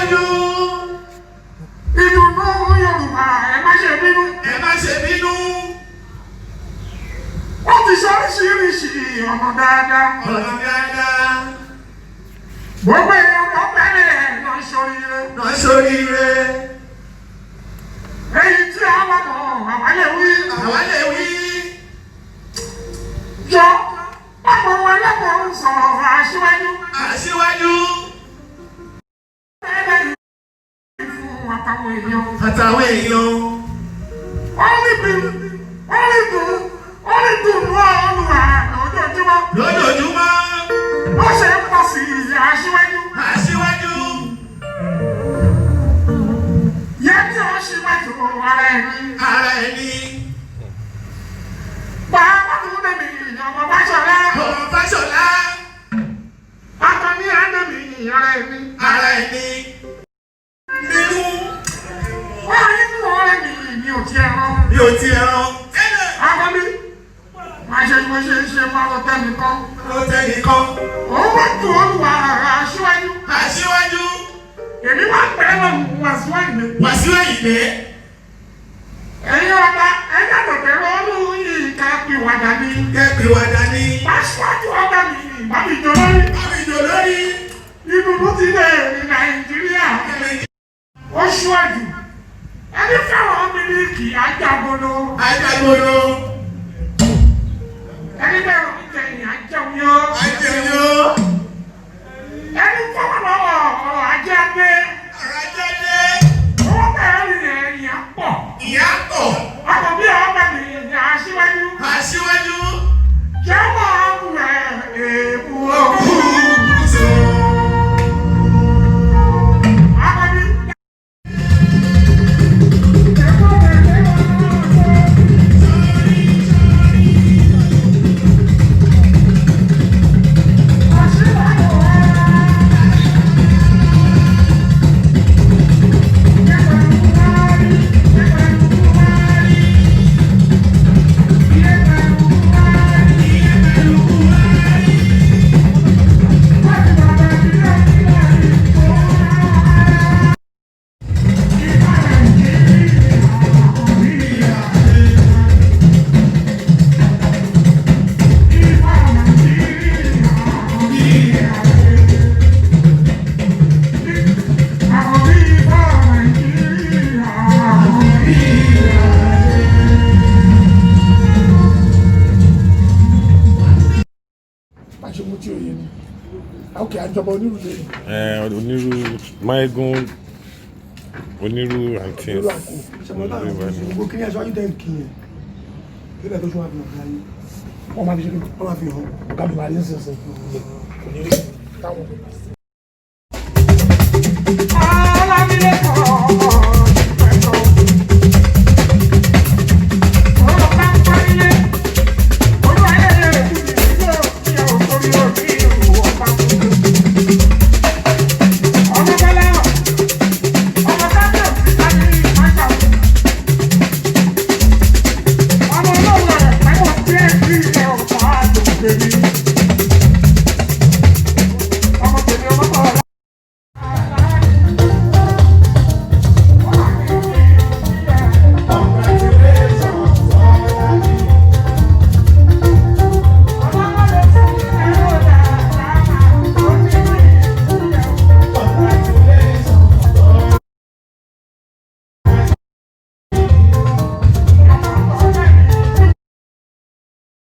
Aṣíwájú. Ìdùnnú Yorùbá ẹ má ṣe bínú. Ẹ má ṣe bínú. Wọ́n ti ṣe oríṣiríṣi ọ̀nà dáadáa. Ọ̀nà dáadáa. Gbogbo èèyàn tó bẹ̀rẹ̀ lọ ṣoríire. Lọ ṣoríire. Èyí tí a wà mọ̀ àwa lè wí. Àwa lè wí. Jọ pápọ̀ wọn lọ́pọ̀ ń sọ̀rọ̀ Aṣíwájú. Aṣíwájú. Bẹ́ẹ̀ ni fún àtàwọn èèyàn. Àtàwọn èèyàn. Only dùn Olúwa lójoojúmọ́. Lójoojúmọ́. Ó ṣe ń pọ̀ sí Aṣíwájú. Aṣíwájú. Yẹ́nì Aṣíwájú ara ẹni. Ara ẹni. Pàápàá tó dẹ̀mí ọmọ Fáṣọlá. Ọmọ Fáṣọlá. Akọni Adémi ara ẹni. Ara ẹni. Nínú. Wọ́n á nínú ọ̀rẹ́ mi ò tiẹ̀ rán. Mi ò tiẹ̀ rán. Akọni. Má ṣe mo ṣe ń ṣe máa lọ tẹ́nìkan. Ló tẹ́nìkan. Òun wá tó Olúwa Aṣíwájú. Aṣíwájú. Èmi wá pẹ́ lọ́nù Wasiu Ayinde. Wasiu Ayinde. Ẹ̀yin ọba ẹ̀yà tẹ̀tẹ̀rọ ọdún yìí ká pìwàdà ní. Kẹ́pìwàdà ní. Aṣíwájú ọba mi ìbámijọ lórí. Àbìjọ lórí. Ìdùnnú ti dé ní Nàìjíríà. Ó ṣíwájú. Ẹni fẹ́ràn mílíkì ajágolo. Ajágolo. Ẹni bẹ̀rù ìjẹyìn ajẹun yó. Ajẹun yó. Ẹni fọwọ́ lọ́wọ́ ọ̀rọ̀ ajé adé. Ọ̀rọ̀ ajé dé. Owó bẹ̀rẹ̀ nìyẹn ìyá pọ̀. Ìyá pọ̀. Ọkọ̀ bí ọba mi ní Aṣíwájú. Aṣíwájú. Jẹ́wọ́ ọ̀rẹ́ èèbù Òkú gúúsù. Akọni. Okay, àjọba Oniru lè. Oniru Maigun Oniru and things. Gbogbo kí ni Aṣíwájú tẹ̀ ń kí yẹn kílẹ̀ tó ṣe wá fi hàn láyé wọ́n máa fi hàn ọ̀gá mi máa rí ń sìn sìn.